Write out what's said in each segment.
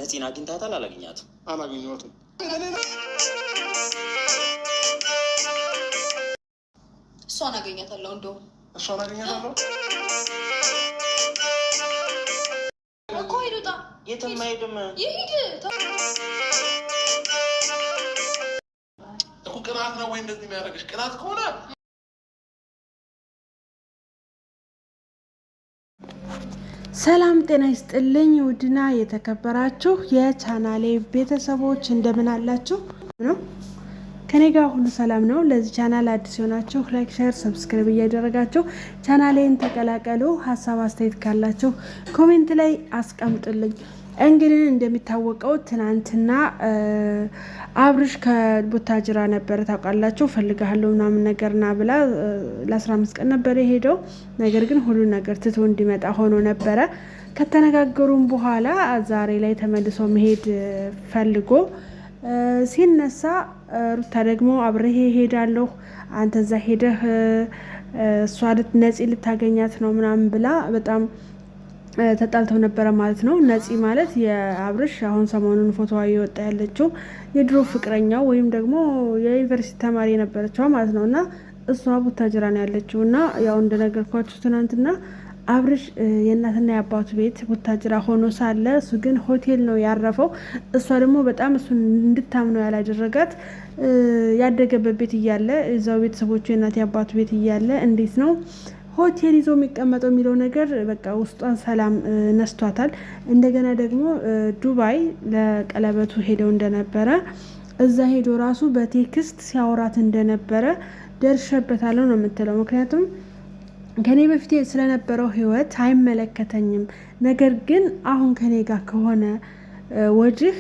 ነፂን አግኝታታል? አላገኘኋትም። እሷን አገኛታለሁ። እንደውም እሷን አገኛታለሁ እኮ ሄዱጣ የትም አይሄድም። ይሄድ እኮ ቅናት ነው ወይ እንደዚህ የሚያደርግሽ? ቅናት ከሆነ ሰላም ጤና ይስጥልኝ። ውድና የተከበራችሁ የቻናሌ ቤተሰቦች እንደምን አላችሁ? ነው ከኔ ጋር ሁሉ ሰላም ነው። ለዚህ ቻናል አዲስ የሆናችሁ ላይክ፣ ሼር፣ ሰብስክራይብ እያደረጋችሁ ቻናሌን ተቀላቀሉ። ሀሳብ አስተያየት ካላችሁ ኮሜንት ላይ አስቀምጡልኝ። እንግዲህ እንደሚታወቀው ትናንትና አብርሽ ከቡታጅራ ነበር ታውቃላችሁ። ፈልጋለሁ ምናምን ነገርና ብላ ለ15 ቀን ነበር የሄደው። ነገር ግን ሁሉ ነገር ትቶ እንዲመጣ ሆኖ ነበረ። ከተነጋገሩም በኋላ ዛሬ ላይ ተመልሶ መሄድ ፈልጎ ሲነሳ ሩታ ደግሞ አብሬ ሄዳለሁ አንተ እዛ ሄደህ እሷ ነፂ ልታገኛት ነው ምናምን ብላ በጣም ተጣልተው ነበረ ማለት ነው። ነፂ ማለት የአብርሽ አሁን ሰሞኑን ፎቶዋ እየወጣ ያለችው የድሮ ፍቅረኛው ወይም ደግሞ የዩኒቨርሲቲ ተማሪ የነበረችው ማለት ነው። እና እሷ ቡታጅራ ነው ያለችው። እና ያው እንደነገርኳችሁ ትናንትና አብርሽ የእናትና የአባቱ ቤት ቡታጅራ ሆኖ ሳለ እሱ ግን ሆቴል ነው ያረፈው። እሷ ደግሞ በጣም እሱን እንድታምነው ያላደረጋት ያደገበት ቤት እያለ እዛው ቤተሰቦቹ የእናት የአባቱ ቤት እያለ እንዴት ነው ሆቴል ይዞ የሚቀመጠው የሚለው ነገር በቃ ውስጧን ሰላም ነስቷታል። እንደገና ደግሞ ዱባይ ለቀለበቱ ሄደው እንደነበረ እዛ ሄዶ ራሱ በቴክስት ሲያወራት እንደነበረ ደርሸበታለሁ ነው የምትለው። ምክንያቱም ከኔ በፊት ስለነበረው ህይወት አይመለከተኝም፣ ነገር ግን አሁን ከኔ ጋር ከሆነ ወጅህ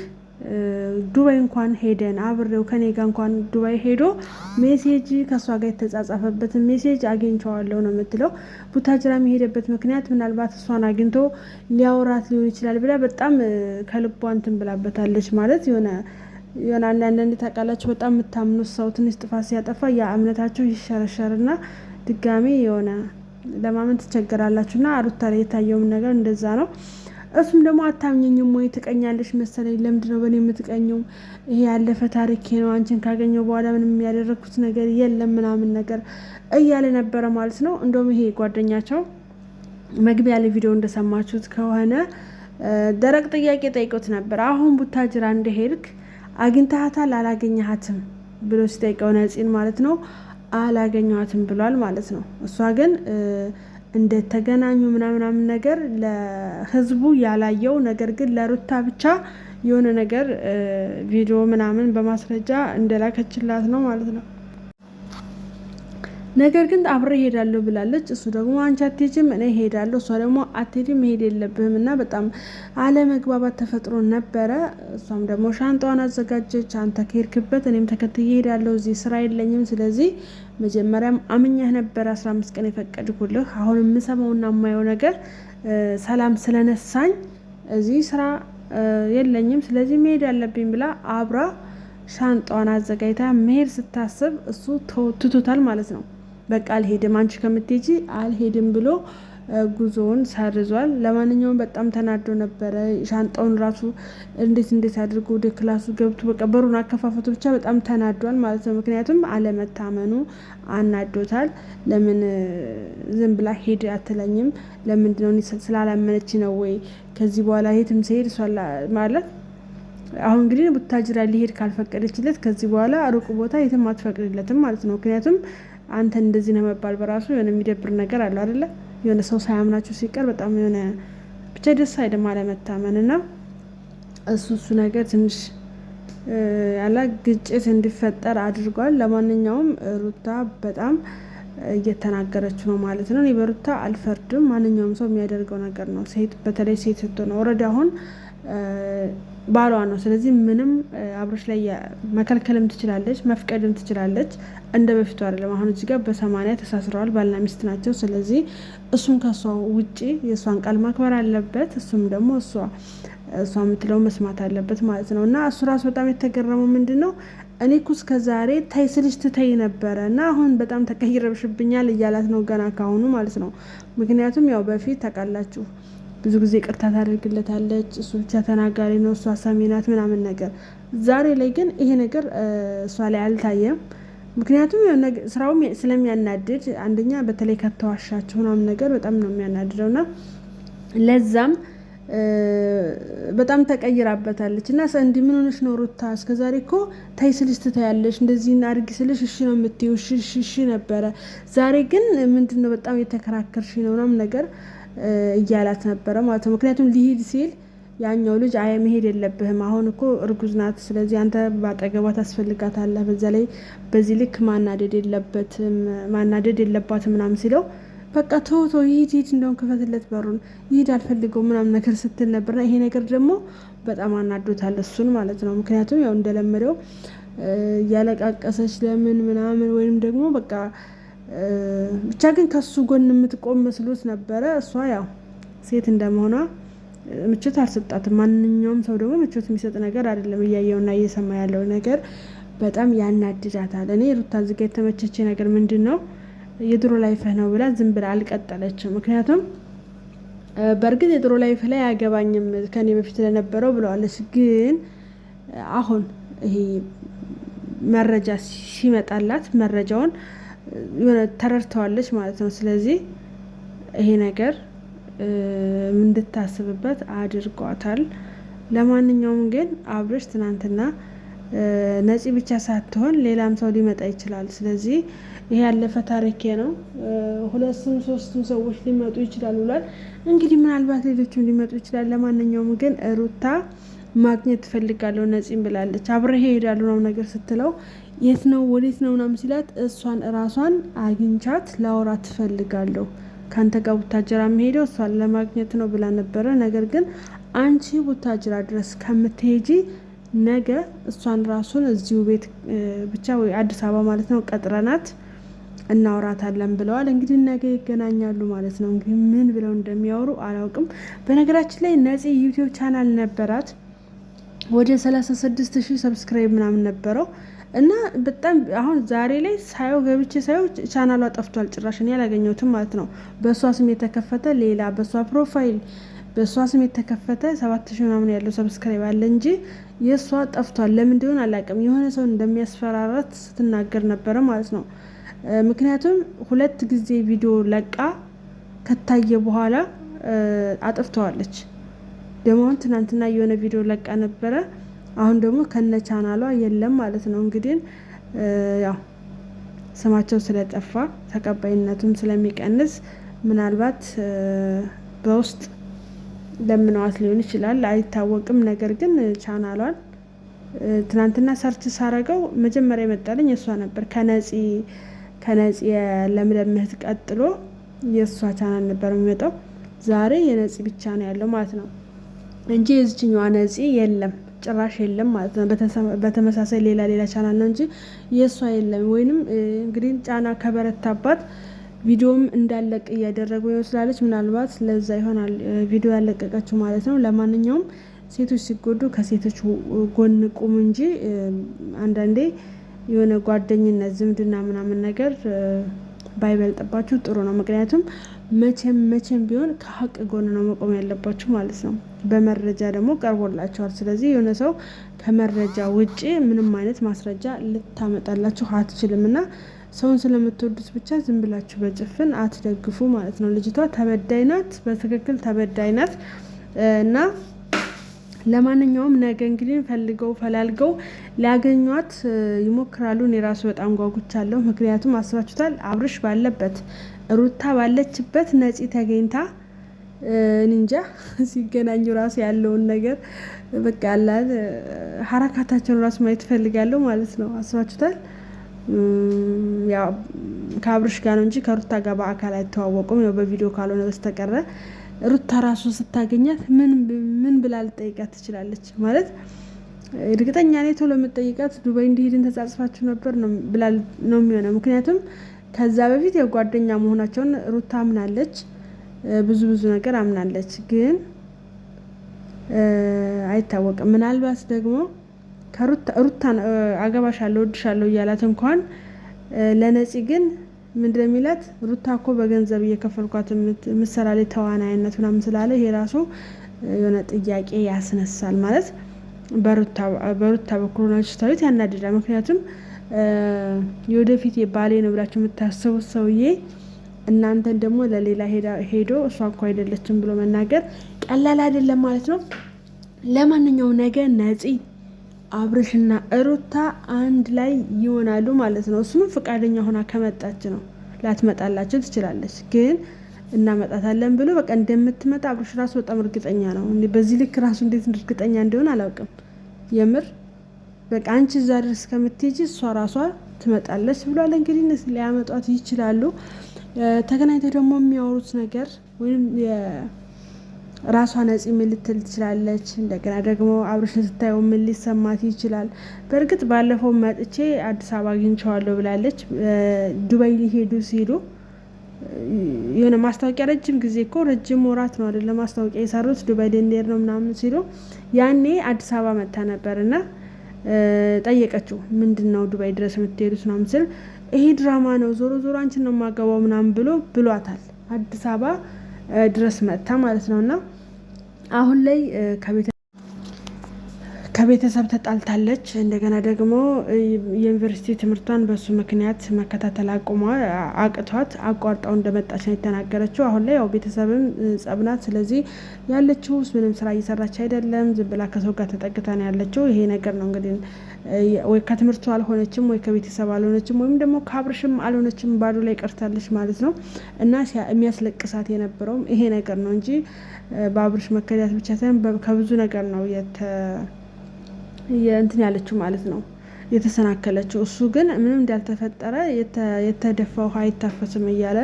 ዱባይ እንኳን ሄደን አብሬው ከኔ ጋር እንኳን ዱባይ ሄዶ ሜሴጅ ከሷ ጋር የተጻጻፈበትን ሜሴጅ አግኝቼዋለሁ ነው የምትለው። ቡታጅራ የሚሄደበት ምክንያት ምናልባት እሷን አግኝቶ ሊያወራት ሊሆን ይችላል ብላ በጣም ከልቧ እንትን ብላበታለች። ማለት የሆነ አንዳንድ ታውቃላችሁ በጣም የምታምኑት ሰው ትንሽ ጥፋት ሲያጠፋ ያ እምነታቸው ይሸረሸርና ድጋሜ የሆነ ለማመን ትቸገራላችሁና ሩታ ላይ የታየውም ነገር እንደዛ ነው። እሱም ደግሞ አታምኘኝም ወይ ትቀኛለሽ መሰለኝ፣ ለምንድን ነው በእኔ የምትቀኘው? ይሄ ያለፈ ታሪክ ነው፣ አንቺን ካገኘው በኋላ ምንም ያደረግኩት ነገር የለም ምናምን ነገር እያለ ነበረ ማለት ነው። እንደውም ይሄ ጓደኛቸው መግቢያ ላይ ቪዲዮ እንደሰማችሁት ከሆነ ደረቅ ጥያቄ ጠይቆት ነበር። አሁን ቡታጅራ እንደሄድክ አግኝተሃታል አላገኘሃትም ብሎ ሲጠይቀው ነፂን ማለት ነው አላገኘኋትም ብሏል ማለት ነው። እሷ ግን እንደተገናኙ ምናምን ነገር ለህዝቡ ያላየው ነገር ግን ለሩታ ብቻ የሆነ ነገር ቪዲዮ ምናምን በማስረጃ እንደላከችላት ነው ማለት ነው። ነገር ግን አብሬ ሄዳለሁ ብላለች። እሱ ደግሞ አንቺ አትሄጂም እኔ ሄዳለሁ፣ እሷ ደግሞ አትሄጂም መሄድ የለብህም እና በጣም አለመግባባት ተፈጥሮ ነበረ። እሷም ደግሞ ሻንጣዋን አዘጋጀች። አንተ ከሄድክበት እኔም ተከትዬ ሄዳለሁ፣ እዚህ ስራ የለኝም። ስለዚህ መጀመሪያም አምኛህ ነበር 15 ቀን የፈቀድኩልህ። አሁን የምሰማውና የማየው ነገር ሰላም ስለነሳኝ እዚህ ስራ የለኝም፣ ስለዚህ መሄድ ያለብኝ ብላ አብራ ሻንጣዋን አዘጋጅታ መሄድ ስታስብ እሱ ትቶታል ማለት ነው። በቃ አልሄድም፣ አንቺ ከምትሄጂ አልሄድም ብሎ ጉዞውን ሰርዟል። ለማንኛውም በጣም ተናዶ ነበረ። ሻንጣውን ራሱ እንዴት አድርጎ ወደ ክላሱ ገብቶ በቃ በሩን አከፋፈቱ ብቻ በጣም ተናዷል ማለት ነው። ምክንያቱም አለመታመኑ አናዶታል። ለምን ዝም ብላ ሄድ አትለኝም? ለምንድነው ስላላመነች ነው ወይ? ከዚህ በኋላ የትም ሲሄድ ማለት አሁን እንግዲህ ቡታጅራ ሊሄድ ካልፈቀደችለት ከዚህ በኋላ ሩቅ ቦታ የትም አትፈቅድለትም ማለት ነው። ምክንያቱም አንተ እንደዚህ ነው መባል በራሱ የሆነ የሚደብር ነገር አለው አይደለ? የሆነ ሰው ሳያምናችሁ ሲቀር በጣም የሆነ ብቻ ደስ አይልም አለመታመን እና እሱ ነገር ትንሽ ያለ ግጭት እንዲፈጠር አድርጓል። ለማንኛውም ሩታ በጣም እየተናገረች ነው ማለት ነው። እኔ በሩታ አልፈርድም። ማንኛውም ሰው የሚያደርገው ነገር ነው። ሴት በተለይ ሴት ስትሆን ኦልሬዲ አሁን ባሏ ነው። ስለዚህ ምንም አብሮሽ ላይ መከልከልም ትችላለች፣ መፍቀድም ትችላለች። እንደ በፊቱ አይደለም። አሁን እዚህ ጋር በ80 ተሳስረዋል፣ ባልና ሚስት ናቸው። ስለዚህ እሱም ከሷ ውጪ የሷን ቃል ማክበር አለበት፣ እሱም ደግሞ እሷ የምትለው መስማት አለበት ማለት ነው። እና እሱ ራሱ በጣም የተገረመው ምንድነው እኔ እኮ እስከ ዛሬ ታይ ስልሽ ትተይ ነበረ እና አሁን በጣም ተቀይረብሽብኛል እያላት ነው ገና ካሁኑ ማለት ነው። ምክንያቱም ያው በፊት ታውቃላችሁ ብዙ ጊዜ ቅርታ ታደርግለታለች። እሱ ብቻ ተናጋሪ ነው፣ እሷ ሰሚ ናት ምናምን ነገር። ዛሬ ላይ ግን ይሄ ነገር እሷ ላይ አልታየም። ምክንያቱም ስራውም ስለሚያናድድ አንደኛ በተለይ ከተዋሻቸው ምናምን ነገር በጣም ነው የሚያናድደው እና ለዛም በጣም ተቀይራበታለች እና እንዲህ ምን ሆነሽ ነው ሩታ? እስከዛሬ እኮ ታይ ስልሽ ትታያለሽ፣ እንደዚህ አድርጊ ስልሽ እሺ ነው የምትይው፣ እሺ ነበረ። ዛሬ ግን ምንድነው በጣም የተከራከርሽ ነው ምናምን ነገር እያላት ነበረ ማለት ነው። ምክንያቱም ሊሄድ ሲል ያኛው ልጅ አይ መሄድ የለብህም አሁን እኮ እርጉዝ ናት፣ ስለዚህ አንተ ባጠገቧ ታስፈልጋታለህ፣ በዛ ላይ በዚህ ልክ ማናደድ የለባትም ምናምን ሲለው በቃ ተውቶ ይሂድ እንደውም ክፈትለት በሩን ይሂድ አልፈልገው ምናምን ነገር ስትል ነበርና ይሄ ነገር ደግሞ በጣም አናዶታል እሱን ማለት ነው። ምክንያቱም ያው እንደለመደው ያለቃቀሰች ለምን ምናምን ወይም ደግሞ በቃ ብቻ ግን ከሱ ጎን የምትቆም መስሎት ነበረ። እሷ ያው ሴት እንደመሆኗ ምቾት አልሰጣትም። ማንኛውም ሰው ደግሞ ምቾት የሚሰጥ ነገር አይደለም። እያየውና እየሰማ ያለው ነገር በጣም ያናድዳታል። እኔ ሩታ ዝጋ የተመቸች ነገር ምንድነው የድሮ ላይፍህ ነው ብላ ዝም ብላ አልቀጠለችም። ምክንያቱም በእርግጥ የድሮ ላይፍ ላይ አያገባኝም ከኔ በፊት ለነበረው ብለዋለች። ግን አሁን ይሄ መረጃ ሲመጣላት መረጃውን ተረድተዋለች ማለት ነው። ስለዚህ ይሄ ነገር እንድታስብበት አድርጓታል። ለማንኛውም ግን አብርሽ ትናንትና ነፂ ብቻ ሳትሆን ሌላም ሰው ሊመጣ ይችላል። ስለዚህ ይሄ ያለፈ ታሪክ ነው። 2 3 ሰዎች ሊመጡ ይችላሉ ብሏል። እንግዲህ ምናልባት ሌሎችም ሊመጡ ይችላል። ለማንኛውም ግን ሩታ ማግኘት ትፈልጋለሁ ነፂም ብላለች። አብረህ እሄዳለሁ ነው ነገር ስትለው የት ነው ወዴት ነው ምናምን ሲላት እሷን ራሷን አግኝቻት ላወራት ትፈልጋለሁ፣ ካንተ ጋር ቡታጅራ የምሄደው እሷን ለማግኘት ነው ብላ ነበረ። ነገር ግን አንቺ ቡታጅራ ድረስ ከምትሄጂ ነገ እሷን ራሱን እዚሁ ቤት ብቻ ወይ አዲስ አበባ ማለት ነው ቀጥረናት እናወራታለን ብለዋል። እንግዲህ ነገ ይገናኛሉ ማለት ነው። እንግዲህ ምን ብለው እንደሚያወሩ አላውቅም። በነገራችን ላይ ነፂ ዩቲዩብ ቻናል ነበራት ወደ 36,000 ሰብስክራይብ ምናምን ነበረው እና በጣም አሁን ዛሬ ላይ ሳየው ገብቼ ሳየው ቻናሏ ጠፍቷል። ጭራሽ እኔ አላገኘሁትም ማለት ነው። በእሷ ስም የተከፈተ ሌላ በእሷ ፕሮፋይል በእሷ ስም የተከፈተ 7,000 ምናምን ያለው ሰብስክራይብ አለ እንጂ የእሷ ጠፍቷል። ለምን እንደሆነ አላውቅም። የሆነ ሰው እንደሚያስፈራራት ስትናገር ነበረ ማለት ነው። ምክንያቱም 2 ጊዜ ቪዲዮ ለቃ ከታየ በኋላ አጥፍተዋለች። ደግሞ ትናንትና የሆነ ቪዲዮ ለቃ ነበረ። አሁን ደግሞ ከነ ቻናሏ የለም ማለት ነው። እንግዲህ ያው ስማቸው ስለጠፋ ተቀባይነቱም ስለሚቀንስ ምናልባት በውስጥ ለምነዋት ሊሆን ይችላል፣ አይታወቅም። ነገር ግን ቻናሏን ትናንትና ሰርች ሳረገው መጀመሪያ የመጣልኝ የእሷ ነበር። ከነፂ የለምለም እህት ቀጥሎ የእሷ ቻናል ነበር የሚመጣው። ዛሬ የነፂ ብቻ ነው ያለው ማለት ነው እንጂ የዚችኛዋ ነፂ የለም፣ ጭራሽ የለም ማለት ነው። በተመሳሳይ ሌላ ቻናል ነው እንጂ የእሷ የለም። ወይንም እንግዲህ ጫና ከበረታባት ቪዲዮም እንዳለቅ እያደረጉ ይመስላለች። ምናልባት ለዛ ይሆናል ቪዲዮ ያለቀቀችው ማለት ነው። ለማንኛውም ሴቶች ሲጎዱ ከሴቶች ጎን ቁም እንጂ አንዳንዴ የሆነ ጓደኝነት ዝምድና ምናምን ነገር ባይበልጥባችሁ ጥሩ ነው። ምክንያቱም መቼም ቢሆን ከሀቅ ጎን ነው መቆም ያለባችሁ ማለት ነው። በመረጃ ደግሞ ቀርቦላችኋል። ስለዚህ የሆነ ሰው ከመረጃ ውጪ ምንም አይነት ማስረጃ ልታመጣላችሁ አትችልም እና ሰውን ስለምትወዱት ብቻ ዝም ብላችሁ በጭፍን አትደግፉ ማለት ነው። ልጅቷ ተበዳይ ናት፣ በትክክል ተበዳይ ናት እና ለማንኛውም ነገ እንግዲህ ፈልገው ፈላልገው ሊያገኟት ይሞክራሉ። እኔ ራሱ በጣም ጓጉቻለሁ። ምክንያቱም አስባችሁታል፣ አብርሽ ባለበት ሩታ ባለችበት ነፂ ተገኝታ እንጃ ሲገናኙ ራሱ ያለውን ነገር በቃ ያላል ሀረካታቸውን ራሱ ማየት ፈልጋለሁ ማለት ነው። አስባችሁታል። ያው ከአብርሽ ጋር ነው እንጂ ከሩታ ጋር በአካል አይተዋወቁም፣ ያው በቪዲዮ ካልሆነ በስተቀረ። ሩታ ራሱ ስታገኛት ምን ብላ ልጠይቃት ትችላለች? ማለት እርግጠኛ ነኝ ቶሎ የምትጠይቃት ዱባይ እንዲሄድን ተጻጽፋችሁ ነበር ነው ብላ ነው የሚሆነው። ምክንያቱም ከዛ በፊት የጓደኛ መሆናቸውን ሩታ አምናለች፣ ብዙ ነገር አምናለች። ግን አይታወቅም። ምናልባት ደግሞ ከሩታ አገባሻለሁ እወድሻለሁ እያላት እንኳን ለነፂ ግን ምንድነው የሚላት ሩታ እኮ በገንዘብ እየከፈልኳት ምሳሌ ተዋናይነት ምናምን ስላለ ይሄ ራሱ የሆነ ጥያቄ ያስነሳል ማለት በሩታ በኩል ሆናችሁ ታዩት ያናድዳል። ምክንያቱም የወደፊት ባሌ ነው ብላችሁ የምታስቡት ሰውዬ እናንተን ደግሞ ለሌላ ሄዶ እሷ እኮ አይደለችም ብሎ መናገር ቀላል አይደለም ማለት ነው። ለማንኛውም ነገር ነፂ አብርሽና ሩታ አንድ ላይ ይሆናሉ ማለት ነው። እሱም ፈቃደኛ ሆና ከመጣች ነው። ላትመጣላችሁ ትችላለች፣ ግን እናመጣታለን ብሎ በቃ እንደምትመጣ አብርሽ ራሱ በጣም እርግጠኛ ነው። በዚህ ልክ ራሱ እንዴት እርግጠኛ እንደሆነ አላውቅም። የምር በቃ አንቺ እዛ ድረስ ከምትሄጂ እሷ ራሷ ትመጣለች ብሏል። እንግዲህ ሊያመጧት ይችላሉ። ተገናኝተው ደግሞ የሚያወሩት ነገር ወይም ራሷ ነፂ ምን ልትል ትችላለች? እንደገና ደግሞ አብርሽን ስታየው ምን ሊሰማት ይችላል? በእርግጥ ባለፈው መጥቼ አዲስ አበባ አግኝቼዋለሁ ብላለች። ዱባይ ሊሄዱ ሲሉ የሆነ ማስታወቂያ ረጅም ጊዜ እኮ ረጅም ወራት ነው አይደለ ማስታወቂያ የሰሩት ዱባይ ልንሄድ ነው ምናምን ሲሉ ያኔ አዲስ አበባ መጣ ነበርና ጠየቀችው። ምንድነው ዱባይ ድረስ የምትሄዱት ምናምን ስል ይሄ ድራማ ነው ዞሮ ዞሮ አንቺን ነው የማገባው ምናምን ብሏታል። አዲስ አበባ ድረስ መጣ ማለት ነውና አሁን ላይ ከቤተሰብ ተጣልታለች። እንደገና ደግሞ የዩኒቨርሲቲ ትምህርቷን በሱ ምክንያት መከታተል አቅቷት አቋርጣው እንደመጣች ነው የተናገረችው። አሁን ላይ ያው ቤተሰብም ጸብናት። ስለዚህ ያለችው ምንም ስራ እየሰራች አይደለም፣ ዝም ብላ ከሰው ጋር ተጠግታ ነው ያለችው። ይሄ ነገር ነው እንግዲህ ወይ ከትምህርቱ አልሆነችም ወይ ከቤተሰብ አልሆነችም ወይም ደግሞ ከአብርሽም አልሆነችም፣ ባዶ ላይ ቀርታለች ማለት ነው። እና የሚያስለቅሳት የነበረውም ይሄ ነገር ነው እንጂ በአብርሽ መከዳት ብቻ ሳይሆን ከብዙ ነገር ነው እንትን ያለችው ማለት ነው የተሰናከለችው። እሱ ግን ምንም እንዳልተፈጠረ የተደፋ ውሃ አይታፈስም እያለ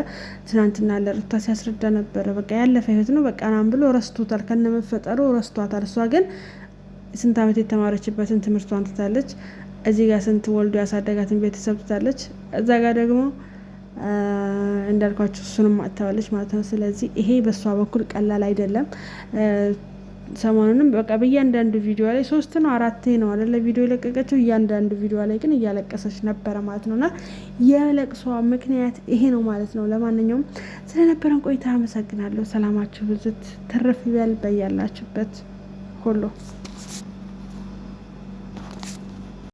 ትናንትና ለሩታ ሲያስረዳ ነበረ። በቃ ያለፈ ህይወት ነው በቃ ናም ብሎ ረስቶታል፣ ከነመፈጠሩ ረስቷታል። እሷ ግን ስንት ዓመት የተማረችበትን ትምህርቷን ትታለች። እዚህ ጋር ስንት ወልዶ ያሳደጋትን ቤተሰብ ትታለች። እዛ ጋር ደግሞ እንዳልኳችሁ እሱንም አጥተዋለች ማለት ነው። ስለዚህ ይሄ በሷ በኩል ቀላል አይደለም። ሰሞኑንም በቃ በእያንዳንዱ ቪዲዮ ላይ 3 ነው 4 ነው አይደለ ቪዲዮ የለቀቀችው። እያንዳንዱ ቪዲዮ ላይ ግን እያለቀሰች ነበረ ማለት ነውና የለቅሷ ምክንያት ይሄ ነው ማለት ነው። ለማንኛውም ስለነበረን ቆይታ አመሰግናለሁ። ሰላማችሁ ብዙት ተረፍ ይበል በያላችሁበት ሁሉ።